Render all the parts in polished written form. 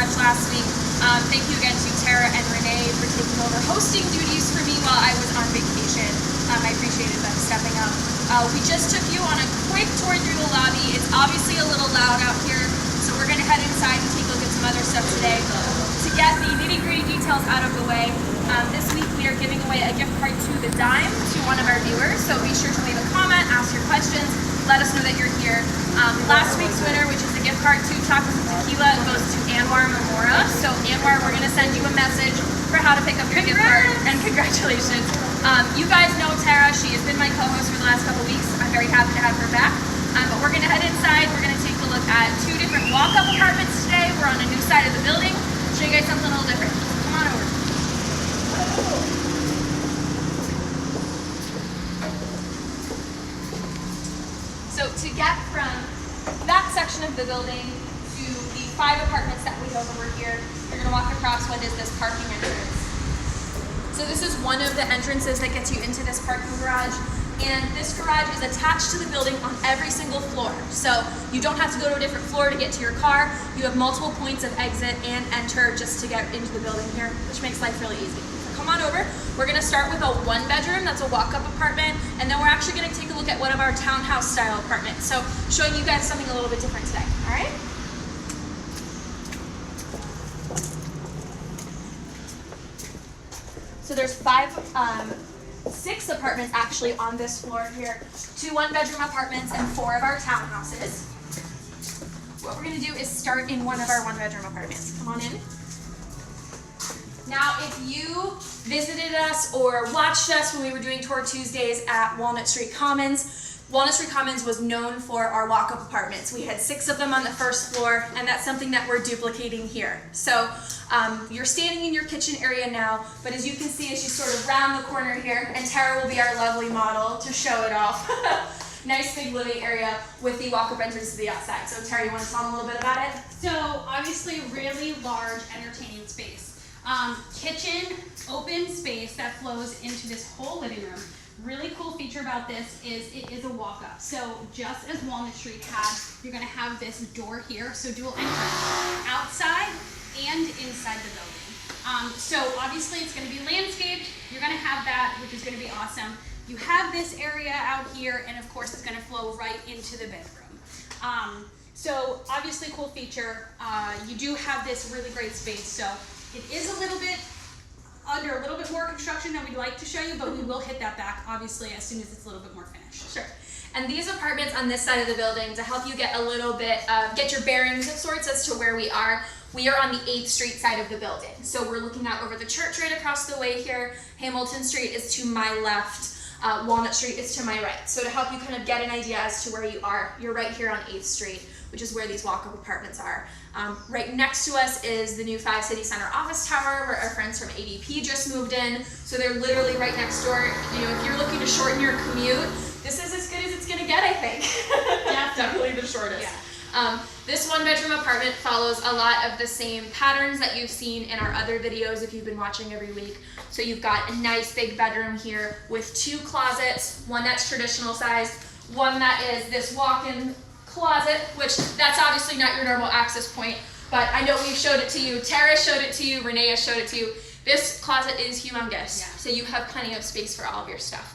much last week. Thank you again to Tara and Renee for taking over hosting duties for me while I was on vacation. I appreciated them stepping up. We just took you on a quick tour through the lobby. It's obviously a little loud out here, so we're going to head inside and take a look at some other stuff today. To get the nitty-gritty details out of the way, this week we are giving away a gift card to the Dime to one of our viewers, so be sure to leave a comment, ask your questions, let us know that you're here. Last week's winner, which is a gift card to Tacos and Tequila, goes to Anwar Memora. So Anwar, we're going to send you a message for how to pick up your gift card, and congratulations. You guys know Tara. She has been my co-host for the last couple weeks. I'm very happy to have her back. But we're going to head inside. We're going to take a look at 2 different walk-up apartments today. We're on a new side of the building. Show you guys something a little different. Come on over. So to get from that section of the building to the 5 apartments that we have over here, you're going to walk across what is this parking entrance. So this is one of the entrances that gets you into this parking garage. And this garage is attached to the building on every single floor. So you don't have to go to a different floor to get to your car. You have multiple points of exit and enter just to get into the building here, which makes life really easy. So come on over. We're gonna start with a 1-bedroom, that's a walk-up apartment, and then we're actually gonna take a look at one of our townhouse style apartments. So showing you guys something a little bit different today, all right? So there's 6 apartments actually on this floor here. 2 1-bedroom apartments and 4 of our townhouses. What we're gonna do is start in one of our 1-bedroom apartments. Come on in. Now, if you visited us or watched us when we were doing Tour Tuesdays at Walnut Street Commons, Walnut Street Commons was known for our walk-up apartments. We had 6 of them on the first floor, and that's something that we're duplicating here. So you're standing in your kitchen area now, but as you can see, as you sort of round the corner here, and Tara will be our lovely model to show it off. Nice big living area with the walk-up entrance to the outside. So Tara, you want to tell them a little bit about it? So obviously really large entertaining space. Kitchen, open space that flows into this whole living room. Really cool feature about this is it is a walk-up. So just as Walnut Street had, you're going to have this door here, so dual entrance outside and inside the building. So obviously it's going to be landscaped. You're going to have that, which is going to be awesome. You have this area out here, and of course it's going to flow right into the bedroom. So obviously cool feature. You do have this really great space. So it is a little bit under a little bit more construction than we'd like to show you, but we will hit that back obviously as soon as it's a little bit more finished. Sure. And these apartments on this side of the building, to help you get a little bit, get your bearings of sorts as to where we are on the 8th Street side of the building. So we're looking out over the church right across the way here. Hamilton Street is to my left. Walnut Street is to my right. So to help you kind of get an idea as to where you are, you're right here on 8th Street, which is where these walk-up apartments are. Right next to us is the new 5 City Center office tower where our friends from ADP just moved in. So they're literally right next door. You know, if you're looking to shorten your commute, this is as good as it's gonna get, I think. Yeah, definitely the shortest. Yeah. This 1-bedroom apartment follows a lot of the same patterns that you've seen in our other videos if you've been watching every week. So you've got a nice big bedroom here with 2 closets, one that's traditional size, one that is this walk-in closet, which that's obviously not your normal access point, but I know we've showed it to you. Tara showed it to you, Renee has showed it to you. This closet is humongous, so you have plenty of space for all of your stuff.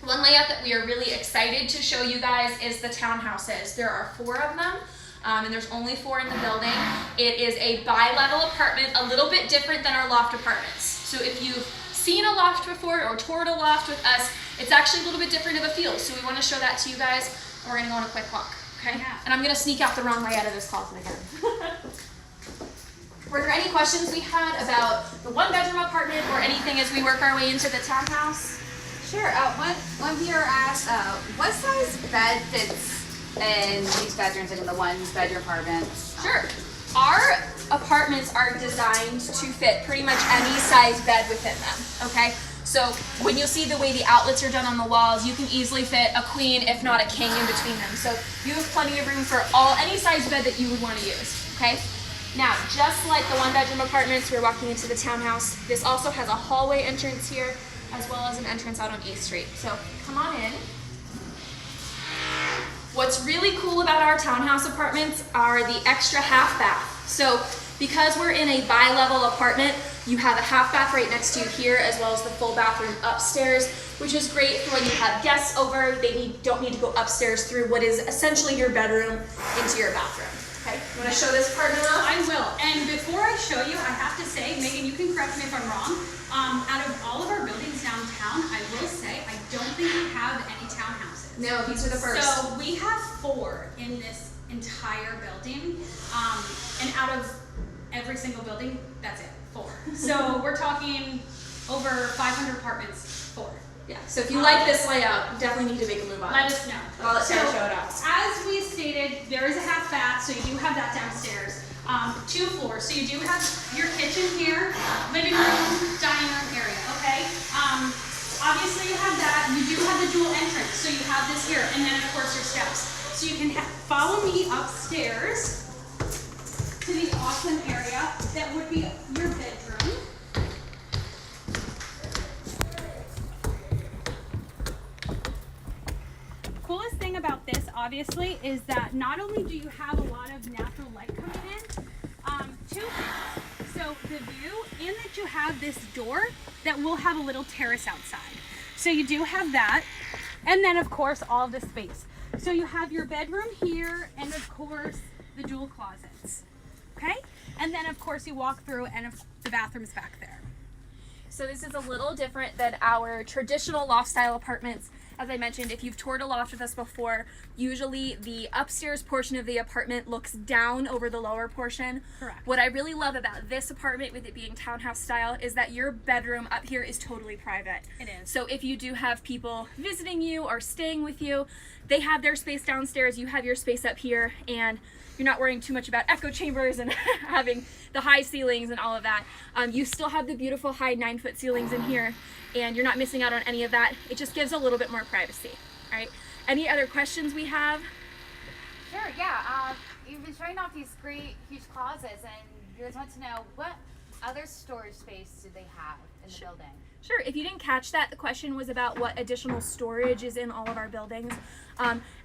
One layout that we are really excited to show you guys is the townhouses. There are 4 of them, and there's only 4 in the building. It is a bi-level apartment, a little bit different than our loft apartments. So if you've seen a loft before or toured a loft with us, it's actually a little bit different of a feel. So we want to show that to you guys. We're going to go on a quick walk, okay? Yeah. And I'm going to sneak out the wrong way out of this closet again. Were there any questions we had about the 1-bedroom apartment or anything as we work our way into the townhouse? Sure. One viewer asked, what size bed fits in these bedrooms, like in the 1-bedroom apartments? Sure. Our apartments are designed to fit pretty much any size bed within them, okay? So when you see the way the outlets are done on the walls, you can easily fit a queen, if not a king, in between them. So you have plenty of room for any size bed that you would want to use, okay? Now, just like the 1-bedroom apartments, we're walking into the townhouse. This also has a hallway entrance here, as well as an entrance out on 8th Street. So come on in. What's really cool about our townhouse apartments are the extra half bath. So Because we're in a bi-level apartment, you have a half bath right next to you here, as well as the full bathroom upstairs, which is great for when you have guests over. They don't need to go upstairs through what is essentially your bedroom into your bathroom. Okay, you want to show this apartment off? I will. And before I show you, I have to say, Megan, you can correct me if I'm wrong. Out of all of our buildings downtown, I will say I don't think we have any townhouses. No, these are the first. So we have 4 in this entire building, and out of every single building, that's it, 4. So we're talking over 500 apartments, 4. Yeah, so if you like this layout, you definitely need to make a move on. Let us know. I'll let Sarah show it off. As we stated, there is a half bath, so you do have that downstairs. 2 floors, so you do have your kitchen here, living room, dining room area, okay? Obviously you have that. You do have the dual entrance, so you have this here, and then of course your steps. So you can follow me upstairs to the awesome area that would be your bedroom. Coolest thing about this, obviously, is that not only do you have a lot of natural light coming in, 2 things. So the view, and that you have this door that will have a little terrace outside. So you do have that, and then of course all of the space. So you have your bedroom here, and of course the dual closets. Okay, and then of course you walk through, and the bathroom's back there. So this is a little different than our traditional loft style apartments. As I mentioned, if you've toured a loft with us before, usually the upstairs portion of the apartment looks down over the lower portion. Correct. What I really love about this apartment, with it being townhouse style, is that your bedroom up here is totally private. It is. So if you do have people visiting you or staying with you, they have their space downstairs, you have your space up here, and you're not worrying too much about echo chambers and having the high ceilings and all of that. You still have the beautiful high 9-foot ceilings in here, and you're not missing out on any of that. It just gives a little bit more privacy. All right. Any other questions we have? Sure, yeah. You've been showing off these great, huge closets, and you guys want to know what other storage space do they have in the building? Sure. If you didn't catch that, the question was about what additional storage is in all of our buildings.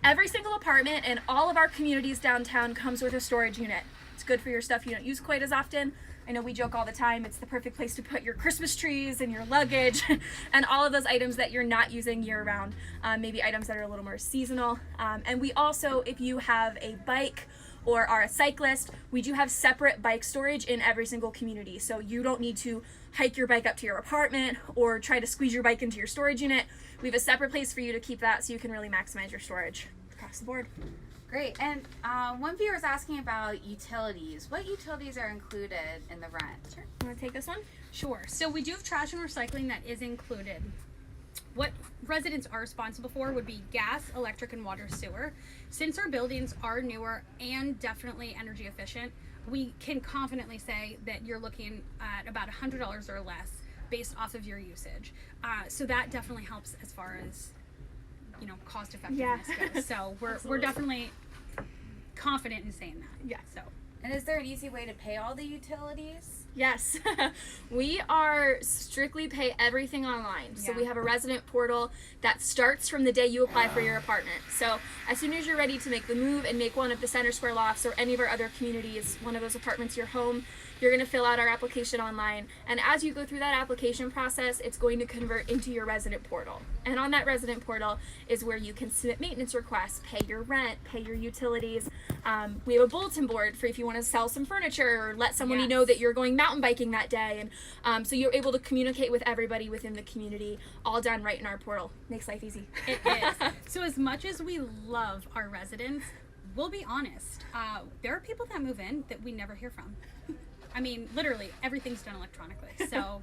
Every single apartment and all of our communities downtown comes with a storage unit. It's good for your stuff you don't use quite as often. I know we joke all the time, it's the perfect place to put your Christmas trees and your luggage and all of those items that you're not using year round, maybe items that are a little more seasonal. And we also, if you have a bike or are a cyclist, we do have separate bike storage in every single community. So you don't need to hike your bike up to your apartment or try to squeeze your bike into your storage unit. We have a separate place for you to keep that so you can really maximize your storage across the board. Great. And one viewer is asking about utilities. What utilities are included in the rent? Sure. You want to take this one? Sure. So we do have trash and recycling that is included. What residents are responsible for would be gas, electric, and water sewer. Since our buildings are newer and definitely energy efficient, we can confidently say that you're looking at about $100 or less based off of your usage. So that definitely helps as far as, you know, cost effectiveness goes. So we're definitely confident in saying that. Yeah. So. And is there an easy way to pay all the utilities? Yes, we are strictly pay everything online. So Yeah. we have a resident portal that starts from the day you apply for your apartment. So as soon as you're ready to make the move and make one of the Center Square Lofts or any of our other communities, one of those apartments your home, you're going to fill out our application online. And as you go through that application process, it's going to convert into your resident portal. And on that resident portal is where you can submit maintenance requests, pay your rent, pay your utilities. We have a bulletin board for if you want to sell some furniture or let somebody Yes. know that you're going mountain biking that day. And so you're able to communicate with everybody within the community, all done right in our portal. Makes life easy. It is. So as much as we love our residents, we'll be honest, there are people that move in that we never hear from. I mean, literally, everything's done electronically. So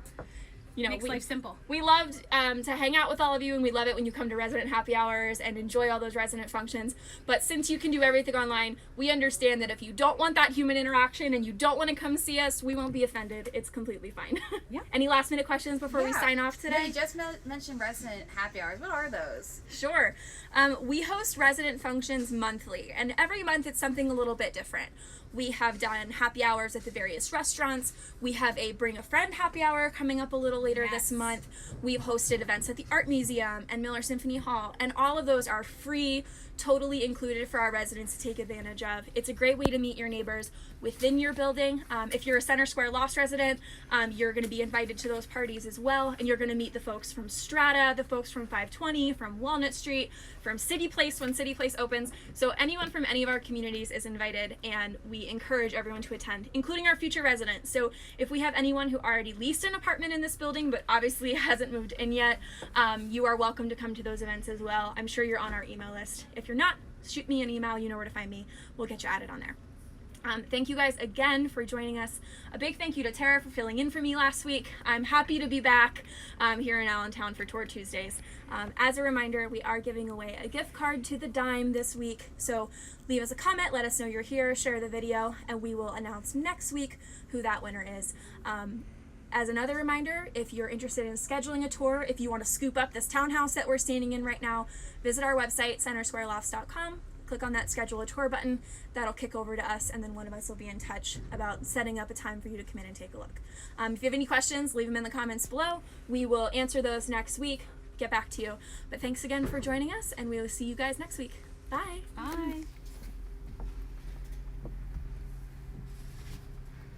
You know, makes life simple. We loved to hang out with all of you, and we love it when you come to resident happy hours and enjoy all those resident functions. But since you can do everything online, we understand that if you don't want that human interaction and you don't want to come see us, we won't be offended. It's completely fine. Yeah. Any last minute questions before we Yeah. sign off No, today? you just mentioned resident happy hours. What are those? Sure. We host resident functions monthly, and every month it's something a little bit different. We have done happy hours at the various restaurants. We have a bring a friend happy hour coming up a little later this month. We've hosted events at the Art Museum and Miller Symphony Hall, and all of those are free, totally included for our residents to take advantage of. It's a great way to meet your neighbors within your building. If you're a Center Square Lofts resident, you're going to be invited to those parties as well, and you're going to meet the folks from Strata, the folks from 520, from Walnut Street, from City Place when City Place opens. So anyone from any of our communities is invited, and we encourage everyone to attend, including our future residents. So if we have anyone who already leased an apartment in this building but obviously hasn't moved in yet, you are welcome to come to those events as well. I'm sure you're on our email list. If you're not, shoot me an email. You know where to find me. We'll get you added on there. Thank you guys again for joining us. A big thank you to Tara for filling in for me last week. I'm happy to be back here in Allentown for Tour Tuesdays. As a reminder, we are giving away a gift card to the Dime this week. So leave us a comment, let us know you're here, share the video, and we will announce next week who that winner is. As another reminder, if you're interested in scheduling a tour, if you want to scoop up this townhouse that we're standing in right now, visit our website, centersquarelofts.com. Click on that schedule a tour button. That'll kick over to us, and then one of us will be in touch about setting up a time for you to come in and take a look. If you have any questions, leave them in the comments below. We will answer those next week, get back to you. But thanks again for joining us, and we will see you guys next week. Bye. Bye.